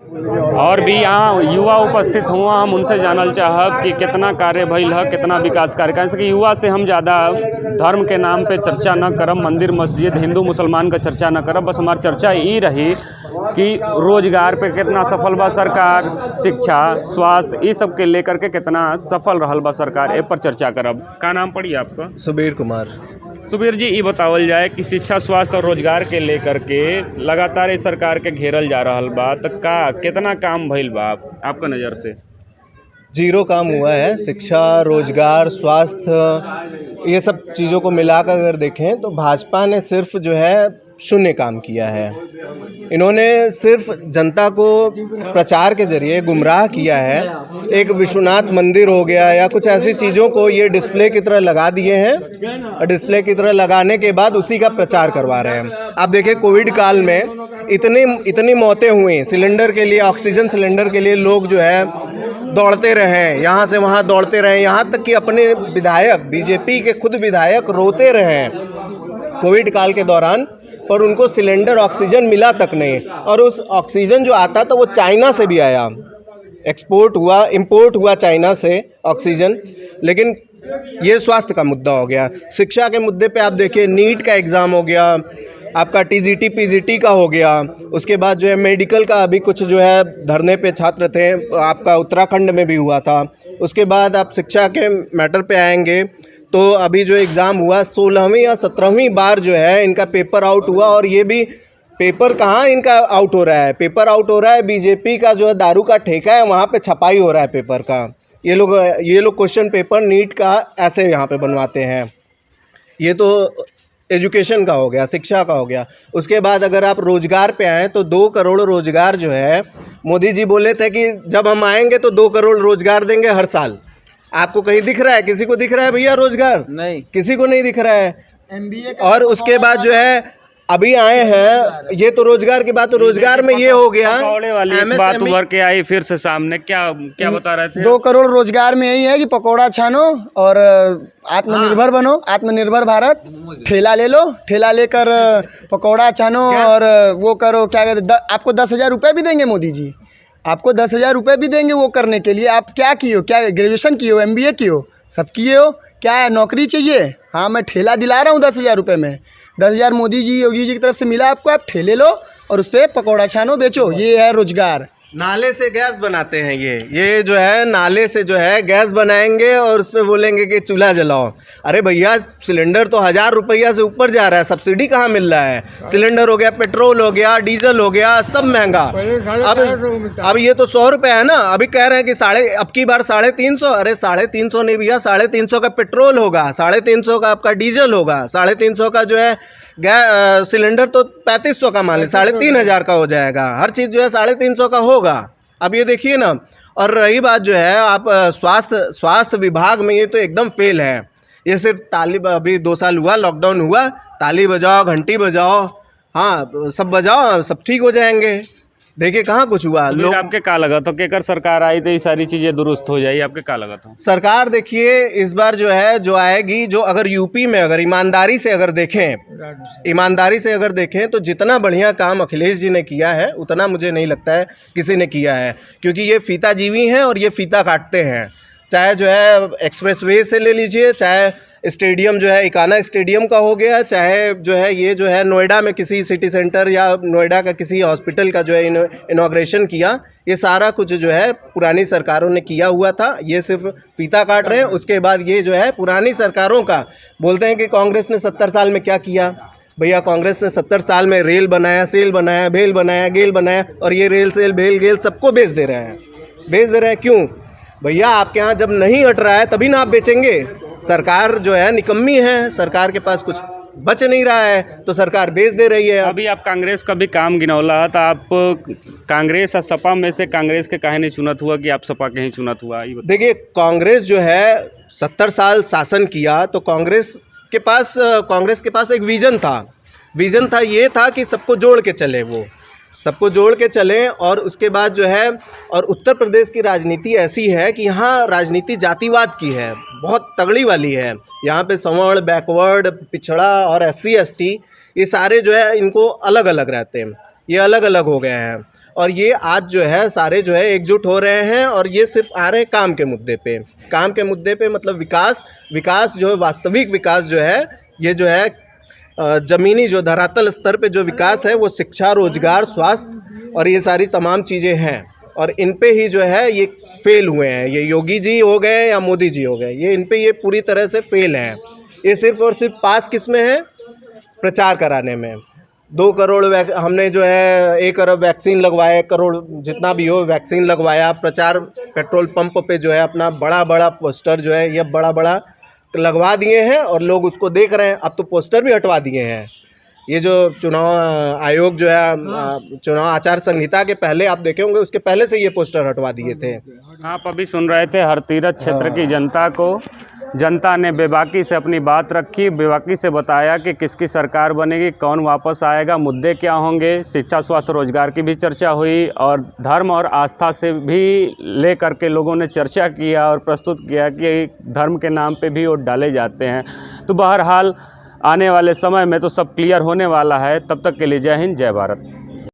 और भी यहाँ युवा उपस्थित हुआ, हम उनसे जानल चाहब कि कितना कार्य भइल है, कितना विकास कार्य। कैसे कि युवा से हम ज़्यादा धर्म के नाम पे चर्चा न करब, मंदिर मस्जिद हिंदू मुसलमान का चर्चा न करब। बस हमारी चर्चा ये रही कि रोजगार पे कितना सफल बा सरकार, शिक्षा स्वास्थ्य ये सब के लेकर के कितना सफल रहल बा सरकार, ए पर चर्चा करब। का नाम पड़ी आपका? सुबीर कुमार। सुबीर जी, ये बतावल जाए कि शिक्षा स्वास्थ्य और रोजगार के लेकर के लगातार इस सरकार के घेरल जा रहा बा, तो का कितना काम भइल बा आपका नज़र से? जीरो काम हुआ है। शिक्षा, रोजगार, स्वास्थ्य, ये सब चीज़ों को मिलाकर अगर देखें तो भाजपा ने सिर्फ जो है शून्य काम किया है। इन्होंने सिर्फ जनता को प्रचार के जरिए गुमराह किया है। एक विश्वनाथ मंदिर हो गया या कुछ ऐसी चीज़ों को ये डिस्प्ले की तरह लगा दिए हैं और डिस्प्ले की तरह लगाने के बाद उसी का प्रचार करवा रहे हैं। आप देखिए कोविड काल में इतनी मौतें हुई सिलेंडर के लिए, ऑक्सीजन सिलेंडर के लिए लोग जो है दौड़ते रहे, यहाँ से वहाँ दौड़ते रहे, यहाँ तक कि अपने विधायक, बीजेपी के खुद विधायक रोते रहे कोविड काल के दौरान, पर उनको सिलेंडर ऑक्सीजन मिला तक नहीं। और उस ऑक्सीजन जो आता था वो चाइना से भी आया, इंपोर्ट हुआ चाइना से ऑक्सीजन। लेकिन ये स्वास्थ्य का मुद्दा हो गया। शिक्षा के मुद्दे पे आप देखिए, नीट का एग्ज़ाम हो गया, आपका टीजीटी पीजीटी का हो गया, उसके बाद जो है मेडिकल का अभी कुछ जो है धरने पे छात्र थे, आपका उत्तराखंड में भी हुआ था। उसके बाद आप शिक्षा के मैटर पे आएंगे तो अभी जो एग्ज़ाम हुआ 16वीं या 17वीं बार जो है इनका पेपर आउट हुआ। और ये भी पेपर कहाँ इनका आउट हो रहा है, पेपर आउट हो रहा है बीजेपी का जो है दारू का ठेका है वहाँ पे छपाई हो रहा है पेपर का। ये लोग क्वेश्चन पेपर नीट का ऐसे यहाँ पे बनवाते हैं। ये तो एजुकेशन का हो गया, शिक्षा का हो गया। उसके बाद अगर आप रोज़गार पे आएँ तो 2 करोड़ रोज़गार जो है मोदी जी बोले थे कि जब हम आएंगे तो 2 करोड़ रोज़गार देंगे हर साल। आपको कहीं दिख रहा है? किसी को दिख रहा है भैया रोज़गार? नहीं, किसी को नहीं दिख रहा है। MBA और उसके बाद जो है अभी आए हैं, ये तो रोजगार की बात, तो रोजगार में ये हो गया पकौड़े वाली एक बात उभर के आई फिर से सामने, क्या बता रहे थे? 2 करोड़ रोजगार में यही है कि पकौड़ा छानो और आत्मनिर्भर बनो, आत्मनिर्भर भारत। ठेला ले लो, ठेला लेकर पकौड़ा छानो और वो करो। क्या कहते, आपको 10,000 रुपये भी देंगे मोदी जी, आपको 10,000 रुपये भी देंगे वो करने के लिए। आप क्या किए हो? क्या ग्रेजुएशन किए हो, MBA किए हो, सब किए हो? क्या है, नौकरी चाहिए? हाँ, मैं ठेला दिला रहा हूँ 10,000 रुपये में। 10,000 मोदी जी, योगी जी की तरफ से मिला आपको, आप ठेले लो और उस पर पकौड़ा छानो, बेचो। ये है रोजगार। नाले से गैस बनाते हैं ये जो है नाले से जो है गैस बनाएंगे और उसमें बोलेंगे कि चूल्हा जलाओ। अरे भैया, सिलेंडर तो 1,000 रुपया से ऊपर जा रहा है, सब्सिडी कहाँ मिल रहा है? सिलेंडर हो गया, पेट्रोल हो गया, डीजल हो गया, सब महंगा। अब ये तो 100 रुपये है ना। अभी कह रहे हैं कि अब की बार 350। अरे 350 नहीं भैया, 350 का पेट्रोल होगा, 350 का आपका डीजल होगा, 350 का जो है सिलेंडर तो 3500 का मान ली, 3,500 का हो जाएगा। हर चीज़ जो है 350 का होगा। अब ये देखिए ना। और रही बात जो है आप स्वास्थ्य विभाग में, ये तो एकदम फेल है। ये सिर्फ ताली, अभी 2 साल हुआ, लॉकडाउन हुआ, ताली बजाओ, घंटी बजाओ, हाँ सब बजाओ, सब ठीक हो जाएंगे। देखिए कहाँ कुछ हुआ। लोग आपके का लगा तो केकर सरकार आई तो ये सारी चीज़ें दुरुस्त हो जाएगी, आपके का लगा था? सरकार देखिए इस बार जो है जो आएगी, जो अगर यूपी में अगर ईमानदारी से अगर देखें तो जितना बढ़िया काम अखिलेश जी ने किया है उतना मुझे नहीं लगता है किसी ने किया है। क्योंकि ये फीताजीवी हैं और ये फीता काटते हैं। चाहे जो है एक्सप्रेसवे से ले लीजिए, चाहे स्टेडियम जो है इकाना स्टेडियम का हो गया, चाहे जो है ये जो है नोएडा में किसी सिटी सेंटर या नोएडा का किसी हॉस्पिटल का जो है इनॉग्रेशन किया, ये सारा कुछ जो है पुरानी सरकारों ने किया हुआ था। ये सिर्फ फीता काट रहे हैं। उसके बाद ये जो है पुरानी सरकारों का बोलते हैं कि कांग्रेस ने 70 साल में क्या किया। भैया, कांग्रेस ने 70 साल में रेल बनाया, सेल बनाया, भेल बनाया, गेल बनाया, और ये रेल सेल भेल गेल सबको बेच दे रहे हैं। क्यों भैया? आपके यहाँ जब नहीं हट रहा है तभी ना आप बेचेंगे। सरकार जो है निकम्मी है, सरकार के पास कुछ बच नहीं रहा है तो सरकार बेच दे रही है। अभी आप कांग्रेस का भी काम गिनौला तो आप कांग्रेस और सपा में से कांग्रेस के काहे नहीं चुनत हुआ कि आप सपा के ही चुनत हुआ? देखिए, कांग्रेस जो है 70 साल शासन किया तो कांग्रेस के पास एक विज़न था। ये था कि सबको जोड़ के चले, वो सबको जोड़ के चलें। और उसके बाद जो है, और उत्तर प्रदेश की राजनीति ऐसी है कि यहाँ राजनीति जातिवाद की है, बहुत तगड़ी वाली है। यहाँ पे सवर्ण, बैकवर्ड, पिछड़ा और SC ST ये सारे जो है इनको अलग अलग रहते हैं, ये अलग अलग हो गए हैं। और ये आज जो है सारे जो है एकजुट हो रहे हैं और ये सिर्फ आ रहे हैं काम के मुद्दे पे। काम के मुद्दे पे मतलब विकास जो है, वास्तविक विकास जो है, ये जो है ज़मीनी जो धरातल स्तर पे जो विकास है वो शिक्षा, रोजगार, स्वास्थ्य और ये सारी तमाम चीज़ें हैं। और इन पे ही जो है ये फेल हुए हैं। ये योगी जी हो गए या मोदी जी हो गए, ये इन पे ये पूरी तरह से फेल हैं। ये सिर्फ और सिर्फ पास किस में है? प्रचार कराने में। 2 करोड़ हमने जो है 1 अरब वैक्सीन लगवाए, करोड़ जितना भी हो वैक्सीन लगवाया। प्रचार पेट्रोल पंप पे जो है अपना बड़ा बड़ा पोस्टर जो है ये बड़ा बड़ा लगवा दिए हैं और लोग उसको देख रहे हैं। अब तो पोस्टर भी हटवा दिए हैं। ये जो चुनाव आयोग जो है चुनाव आचार संहिता के पहले आप देखे होंगे, उसके पहले से ये पोस्टर हटवा दिए थे। आप अभी सुन रहे थे हर तीरथ क्षेत्र की जनता को। जनता ने बेबाकी से अपनी बात रखी, बेबाकी से बताया कि किसकी सरकार बनेगी, कौन वापस आएगा, मुद्दे क्या होंगे। शिक्षा, स्वास्थ्य, रोजगार की भी चर्चा हुई और धर्म और आस्था से भी ले करके लोगों ने चर्चा किया और प्रस्तुत किया कि धर्म के नाम पे भी वोट डाले जाते हैं। तो बहरहाल आने वाले समय में तो सब क्लियर होने वाला है। तब तक के लिए जय हिंद, जय भारत।